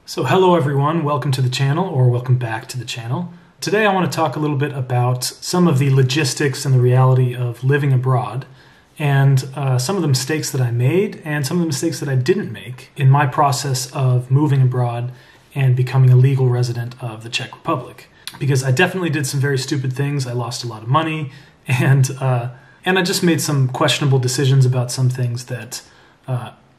So hello everyone, welcome to the channel, or welcome back to the channel. Today I want to talk a little bit about some of the logistics and the reality of living abroad, and some of the mistakes that I made and some of the mistakes that I didn't make in my process of moving abroad and becoming a legal resident of the Czech Republic. Because I definitely did some very stupid things. I lost a lot of money, and I just made some questionable decisions about some things that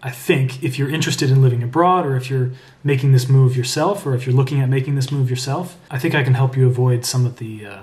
I think if you're interested in living abroad, or if you're making this move yourself, or if you're looking at making this move yourself, I think I can help you avoid some of the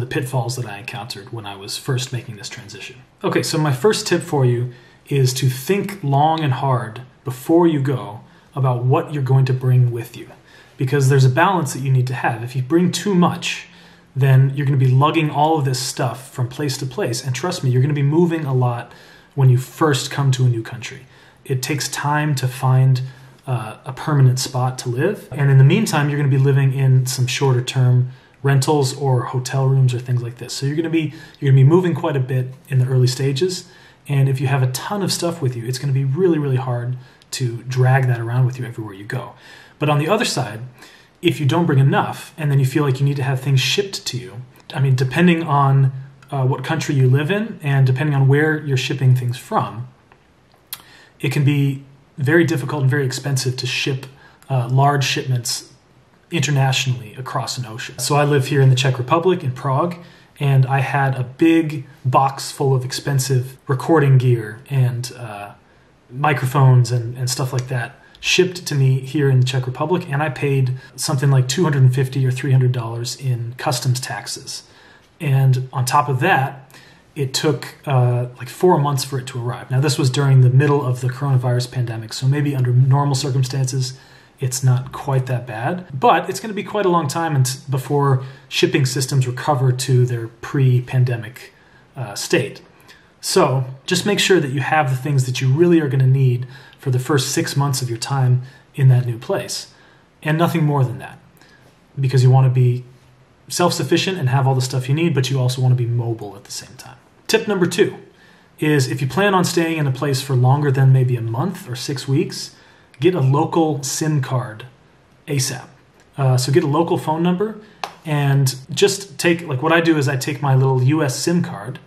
pitfalls that I encountered when I was first making this transition. Okay, so my first tip for you is to think long and hard before you go about what you're going to bring with you. Because there's a balance that you need to have. If you bring too much, then you're going to be lugging all of this stuff from place to place. And trust me, you're going to be moving a lot when you first come to a new country. It takes time to find a permanent spot to live. And in the meantime, you're going to be living in some shorter term rentals or hotel rooms or things like this. So you're going to be moving quite a bit in the early stages. And if you have a ton of stuff with you, it's going to be really, really hard to drag that around with you everywhere you go. But on the other side, if you don't bring enough and then you feel like you need to have things shipped to you, I mean, depending on what country you live in and depending on where you're shipping things from, it can be very difficult and very expensive to ship large shipments internationally across an ocean. So I live here in the Czech Republic, in Prague, and I had a big box full of expensive recording gear and microphones and stuff like that shipped to me here in the Czech Republic, and I paid something like $250 or $300 in customs taxes. And on top of that, it took like 4 months for it to arrive. Now, this was during the middle of the coronavirus pandemic, so maybe under normal circumstances, it's not quite that bad. But it's going to be quite a long time before shipping systems recover to their pre-pandemic state. So just make sure that you have the things that you really are going to need for the first 6 months of your time in that new place, and nothing more than that, because you want to be self-sufficient and have all the stuff you need, but you also want to be mobile at the same time. Tip number 2 is, if you plan on staying in a place for longer than maybe a month or 6 weeks, get a local SIM card ASAP. So get a local phone number and just take, like what I do is I take my little US SIM card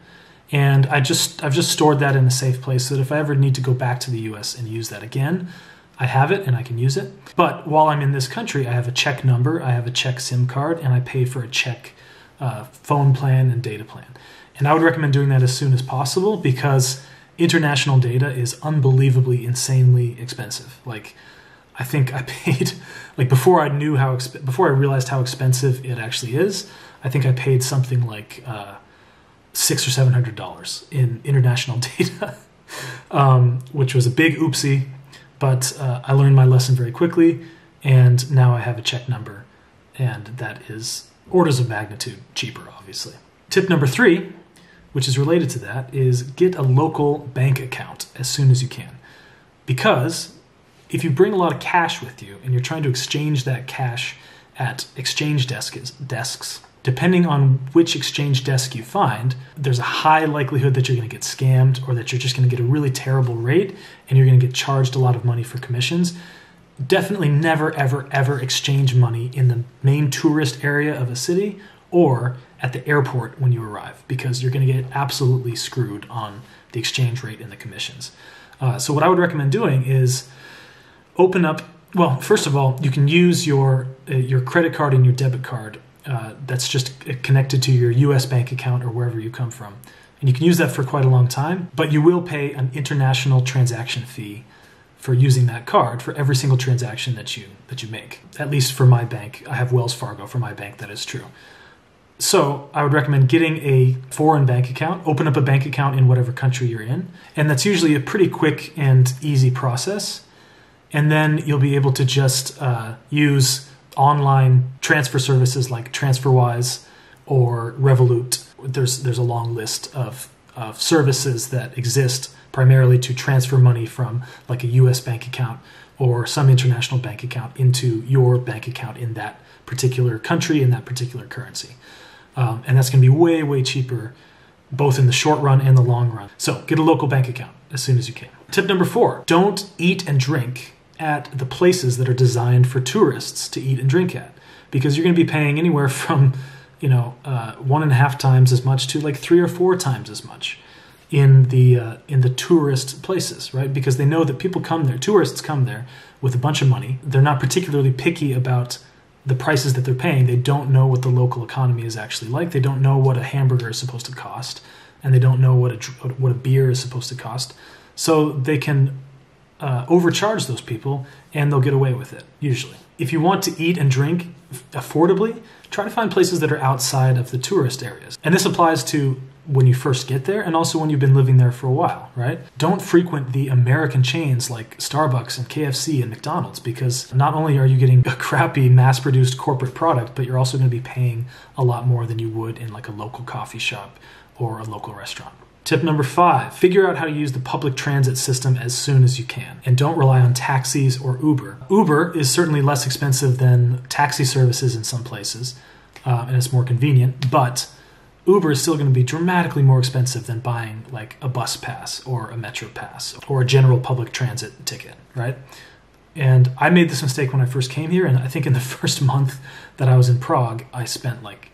and I've just stored that in a safe place so that if I ever need to go back to the US and use that again, I have it and I can use it. But while I'm in this country, I have a Czech number, I have a Czech SIM card, and I pay for a Czech phone plan and data plan. And I would recommend doing that as soon as possible because international data is unbelievably, insanely expensive. Like, I think I paid, like before I realized how expensive it actually is, I think I paid something like $600 or $700 in international data, which was a big oopsie. But I learned my lesson very quickly, and now I have a Czech number, and that is orders of magnitude cheaper, obviously. Tip number 3, which is related to that, is get a local bank account as soon as you can. Because if you bring a lot of cash with you and you're trying to exchange that cash at exchange desks, depending on which exchange desk you find, there's a high likelihood that you're going to get scammed, or that you're just going to get a really terrible rate and you're going to get charged a lot of money for commissions. Definitely never, ever, ever exchange money in the main tourist area of a city or at the airport when you arrive, because you're going to get absolutely screwed on the exchange rate and the commissions. So what I would recommend doing is open up, well, first of all, you can use your credit card and your debit card that's just connected to your US bank account or wherever you come from. And you can use that for quite a long time, but you will pay an international transaction fee for using that card for every single transaction that you make. At least for my bank, I have Wells Fargo. For my bank, that is true. So I would recommend getting a foreign bank account, open up a bank account in whatever country you're in, and that's usually a pretty quick and easy process. And then you'll be able to just use online transfer services like TransferWise or Revolut. There's a long list of services that exist primarily to transfer money from like a US bank account or some international bank account into your bank account in that particular country, in that particular currency. And that's going to be way, way cheaper, both in the short run and the long run. So get a local bank account as soon as you can. Tip number 4, don't eat and drink at the places that are designed for tourists to eat and drink at, because you're going to be paying anywhere from 1.5 times as much to like 3 or 4 times as much in the tourist places, right? Because they know that people come there, tourists come there with a bunch of money. They're not particularly picky about the prices that they're paying. They don't know what the local economy is actually like. They don't know what a hamburger is supposed to cost, and they don't know what a beer is supposed to cost. So they can overcharge those people, and they'll get away with it, usually. If you want to eat and drink affordably, try to find places that are outside of the tourist areas. And this applies to when you first get there and also when you've been living there for a while, right? Don't frequent the American chains like Starbucks and KFC and McDonald's, because not only are you getting a crappy mass-produced corporate product, but you're also going to be paying a lot more than you would in like a local coffee shop or a local restaurant. Tip number 5, figure out how to use the public transit system as soon as you can, and don't rely on taxis or Uber. Uber is certainly less expensive than taxi services in some places, and it's more convenient, but Uber is still going to be dramatically more expensive than buying like a bus pass or a metro pass or a general public transit ticket, right? And I made this mistake when I first came here, and I think in the first month that I was in Prague, I spent like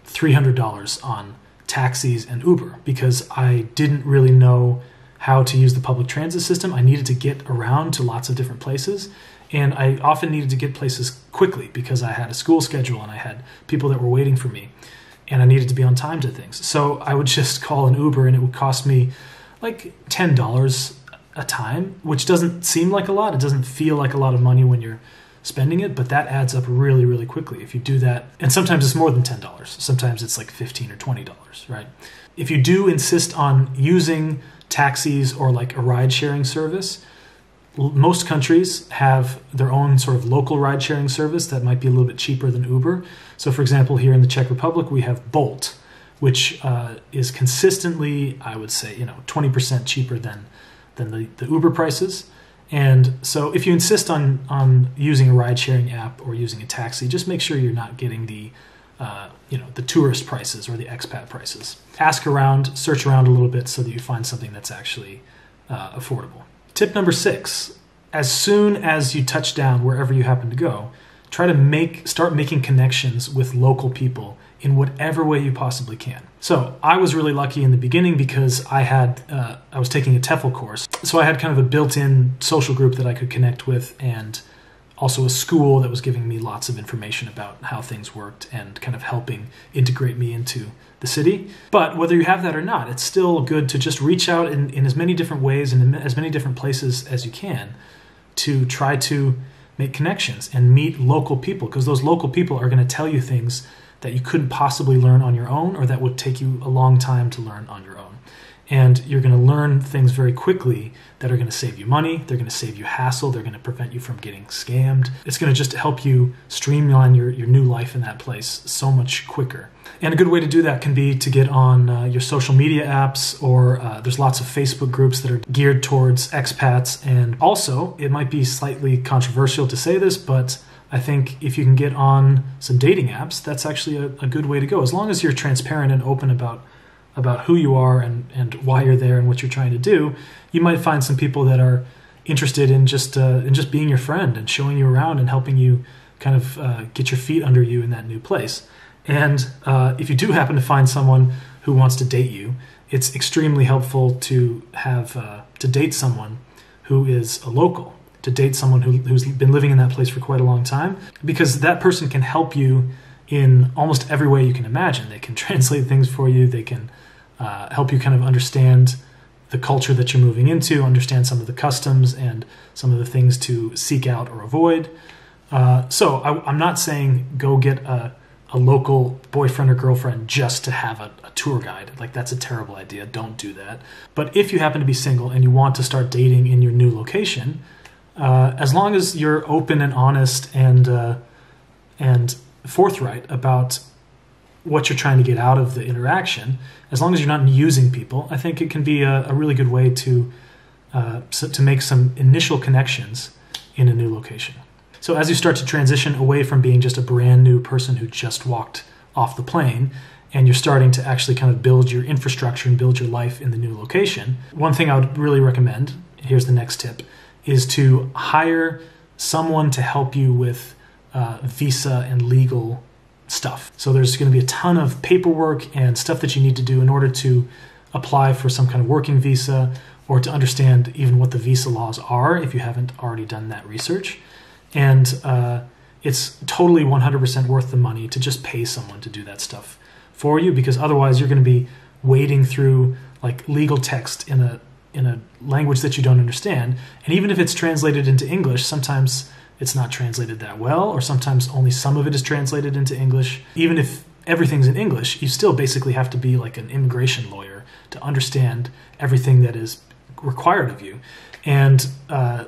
$300 on taxis and Uber because I didn't really know how to use the public transit system. I needed to get around to lots of different places, and I often needed to get places quickly because I had a school schedule and I had people that were waiting for me, and I needed to be on time to things. So I would just call an Uber, and it would cost me like $10 a time, which doesn't seem like a lot. It doesn't feel like a lot of money when you're spending it, but that adds up really, really quickly if you do that. And sometimes it's more than $10. Sometimes it's like $15 or $20, right? If you do insist on using taxis or like a ride-sharing service, most countries have their own sort of local ride-sharing service that might be a little bit cheaper than Uber. So for example, here in the Czech Republic, we have Bolt, which is consistently, I would say, 20% cheaper than the Uber prices. And so if you insist on using a ride-sharing app or using a taxi, just make sure you're not getting the tourist prices or the expat prices. Ask around, search around a little bit so that you find something that's actually affordable. Tip number 6, as soon as you touch down wherever you happen to go, try to start making connections with local people in whatever way you possibly can. So I was really lucky in the beginning because I was taking a TEFL course. So I had kind of a built-in social group that I could connect with, and also a school that was giving me lots of information about how things worked and kind of helping integrate me into the city. But whether you have that or not, it's still good to just reach out in as many different ways and in as many different places as you can to try to make connections and meet local people, because those local people are going to tell you things that you couldn't possibly learn on your own, or that would take you a long time to learn on your own. And you're going to learn things very quickly that are going to save you money, they're going to save you hassle, they're going to prevent you from getting scammed. It's going to just help you streamline your new life in that place so much quicker. And a good way to do that can be to get on your social media apps, or there's lots of Facebook groups that are geared towards expats. And also, it might be slightly controversial to say this, but I think if you can get on some dating apps, that's actually a good way to go. As long as you're transparent and open about who you are and why you're there and what you're trying to do, you might find some people that are interested in just being your friend and showing you around and helping you kind of get your feet under you in that new place. And if you do happen to find someone who wants to date you, it's extremely helpful to have to date someone who is a local, to date someone who's been living in that place for quite a long time, because that person can help you in almost every way you can imagine. They can translate things for you. They can help you kind of understand the culture that you're moving into, understand some of the customs and some of the things to seek out or avoid. So I'm not saying go get a local boyfriend or girlfriend just to have a tour guide. Like, that's a terrible idea. Don't do that. But if you happen to be single and you want to start dating in your new location, as long as you're open and honest and forthright about what you're trying to get out of the interaction, as long as you're not using people, I think it can be a really good way to make some initial connections in a new location. So as you start to transition away from being just a brand new person who just walked off the plane, and you're starting to actually kind of build your infrastructure and build your life in the new location, one thing I would really recommend, here's the next tip, is to hire someone to help you with visa and legal stuff. So there's going to be a ton of paperwork and stuff that you need to do in order to apply for some kind of working visa, or to understand even what the visa laws are if you haven't already done that research. And it's totally 100% worth the money to just pay someone to do that stuff for you, because otherwise you're going to be wading through like legal text in a language that you don't understand. And even if it's translated into English, sometimes it's not translated that well, or sometimes only some of it is translated into English. Even if everything's in English, you still basically have to be like an immigration lawyer to understand everything that is required of you. And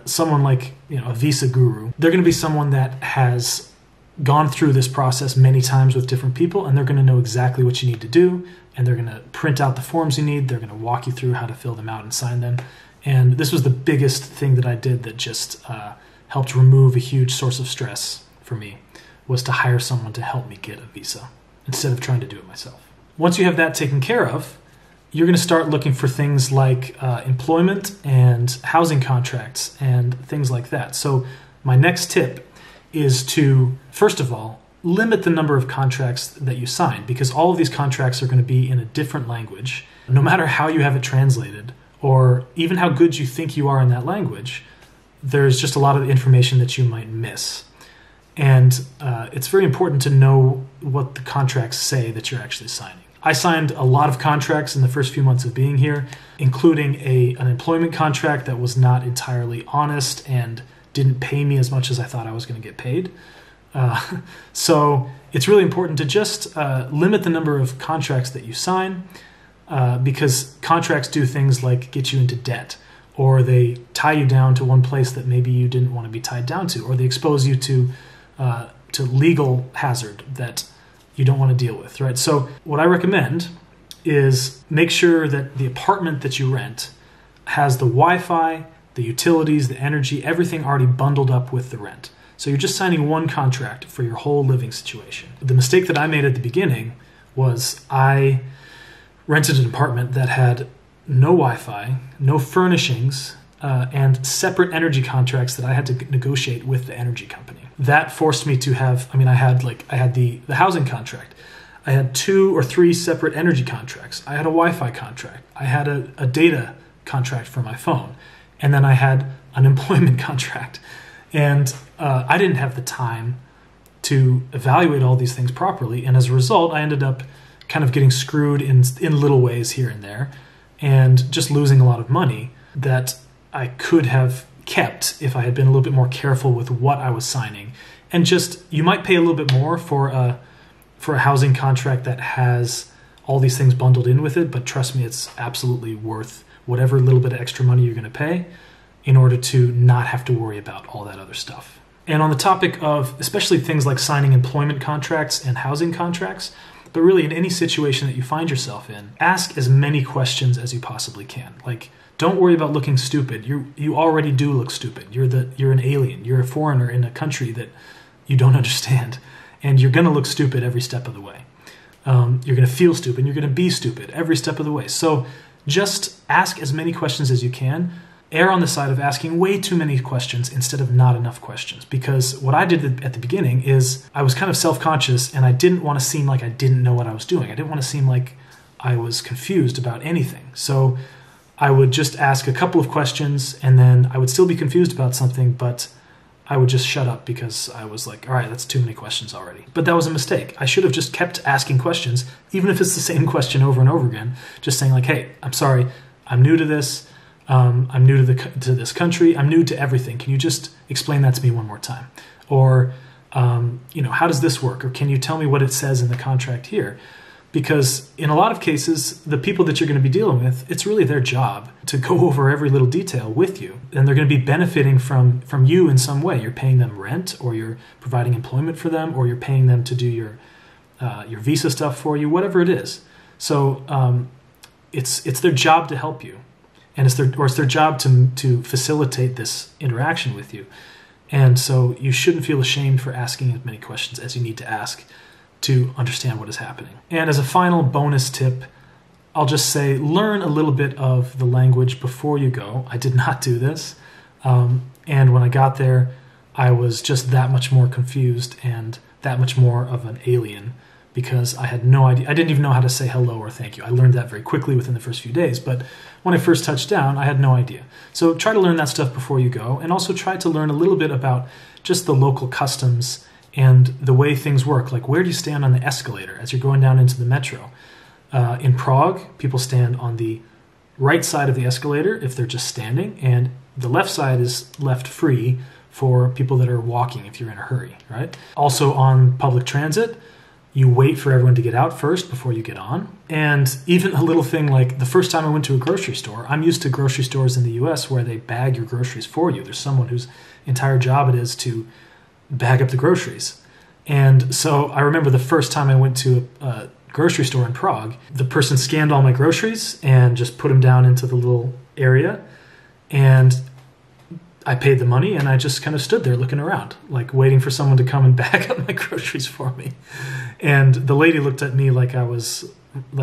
someone like, a visa guru, they're going to be someone that has gone through this process many times with different people, and they're going to know exactly what you need to do, and they're going to print out the forms you need. They're going to walk you through how to fill them out and sign them. And this was the biggest thing that I did that just helped remove a huge source of stress for me, was to hire someone to help me get a visa instead of trying to do it myself. Once you have that taken care of, you're going to start looking for things like employment and housing contracts and things like that. So my next tip is to, first of all, limit the number of contracts that you sign, because all of these contracts are going to be in a different language. No matter how you have it translated, or even how good you think you are in that language, there's just a lot of information that you might miss. And it's very important to know what the contracts say that you're actually signing. I signed a lot of contracts in the first few months of being here, including an employment contract that was not entirely honest and didn't pay me as much as I thought I was going to get paid. So it's really important to just limit the number of contracts that you sign, because contracts do things like get you into debt, or they tie you down to one place that maybe you didn't want to be tied down to, or they expose you to legal hazard that you don't want to deal with, right? So what I recommend is make sure that the apartment that you rent has the Wi-Fi, the utilities, the energy, everything already bundled up with the rent. So you're just signing one contract for your whole living situation. The mistake that I made at the beginning was I rented an apartment that had no Wi-Fi, no furnishings, and separate energy contracts that I had to negotiate with the energy company. That forced me to have, I had the housing contract. I had 2 or 3 separate energy contracts. I had a Wi-Fi contract. I had a data contract for my phone. And then I had an employment contract. And I didn't have the time to evaluate all these things properly. And as a result, I ended up kind of getting screwed in little ways here and there, and just losing a lot of money that I could have kept if I had been a little bit more careful with what I was signing. And just, you might pay a little bit more for a housing contract that has all these things bundled in with it, but trust me, it's absolutely worth whatever little bit of extra money you're going to pay in order to not have to worry about all that other stuff. And on the topic of especially things like signing employment contracts and housing contracts, but really in any situation that you find yourself in, ask as many questions as you possibly can. Like, don't worry about looking stupid. You already do look stupid. You're an alien. You're a foreigner in a country that you don't understand, and you're going to look stupid every step of the way. You're going to feel stupid. You're going to be stupid every step of the way. So just ask as many questions as you can. Err on the side of asking way too many questions instead of not enough questions. Because what I did at the beginning is I was kind of self-conscious, and I didn't want to seem like I didn't know what I was doing. I didn't want to seem like I was confused about anything. So I would just ask a couple of questions, and then I would still be confused about something, but I would just shut up because I was like, all right, that's too many questions already. But that was a mistake. I should have just kept asking questions, even if it's the same question over and over again, just saying like, hey, I'm sorry, I'm new to this. I'm new to this country. I'm new to everything. Can you just explain that to me one more time? Or, how does this work? Or can you tell me what it says in the contract here? Because in a lot of cases, the people that you're going to be dealing with, it's really their job to go over every little detail with you. And they're going to be benefiting from you in some way. You're paying them rent, or you're providing employment for them, or you're paying them to do your visa stuff for you, whatever it is. So it's their job to help you. And it's their job to facilitate this interaction with you. And so you shouldn't feel ashamed for asking as many questions as you need to ask to understand what is happening. And as a final bonus tip, I'll just say learn a little bit of the language before you go. I did not do this, And when I got there, I was just that much more confused and that much more of an alien because I had no idea. I didn't even know how to say hello or thank you. I learned that very quickly within the first few days, but when I first touched down, I had no idea. So try to learn that stuff before you go, and also try to learn a little bit about just the local customs and the way things work. Like, where do you stand on the escalator as you're going down into the metro? In Prague, people stand on the right side of the escalator if they're just standing, and the left side is left free for people that are walking if you're in a hurry, right? Also on public transit, you wait for everyone to get out first before you get on. And even a little thing like the first time I went to a grocery store, I'm used to grocery stores in the US where they bag your groceries for you. There's someone whose entire job it is to bag up the groceries. And so I remember the first time I went to a grocery store in Prague, the person scanned all my groceries and just put them down into the little area. And I paid the money and I just kind of stood there looking around, like waiting for someone to come and bag up my groceries for me. And the lady looked at me like I was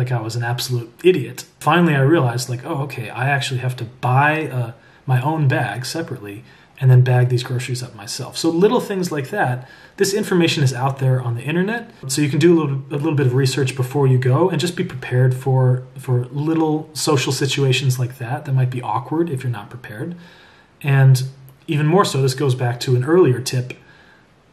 an absolute idiot. Finally, I realized, like, oh, okay, I actually have to buy my own bag separately and then bag these groceries up myself. So little things like that. This information is out there on the internet, so you can do a little bit of research before you go and just be prepared for little social situations like that might be awkward if you're not prepared. And even more so, this goes back to an earlier tip: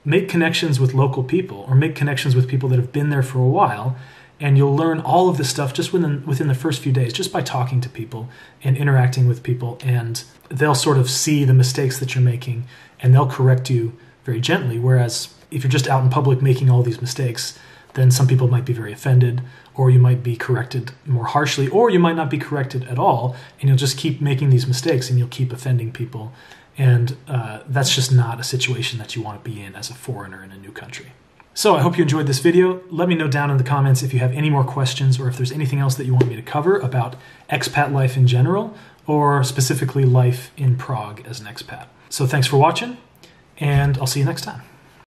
make connections with local people or make connections with people that have been there for a while, and you'll learn all of this stuff just within the first few days, just by talking to people and interacting with people, and they'll sort of see the mistakes that you're making and they'll correct you very gently. Whereas if you're just out in public making all these mistakes, then some people might be very offended, or you might be corrected more harshly, or you might not be corrected at all, and you'll just keep making these mistakes and you'll keep offending people. And that's just not a situation that you want to be in as a foreigner in a new country. So I hope you enjoyed this video. Let me know down in the comments if you have any more questions or if there's anything else that you want me to cover about expat life in general, or specifically life in Prague as an expat. So thanks for watching, and I'll see you next time.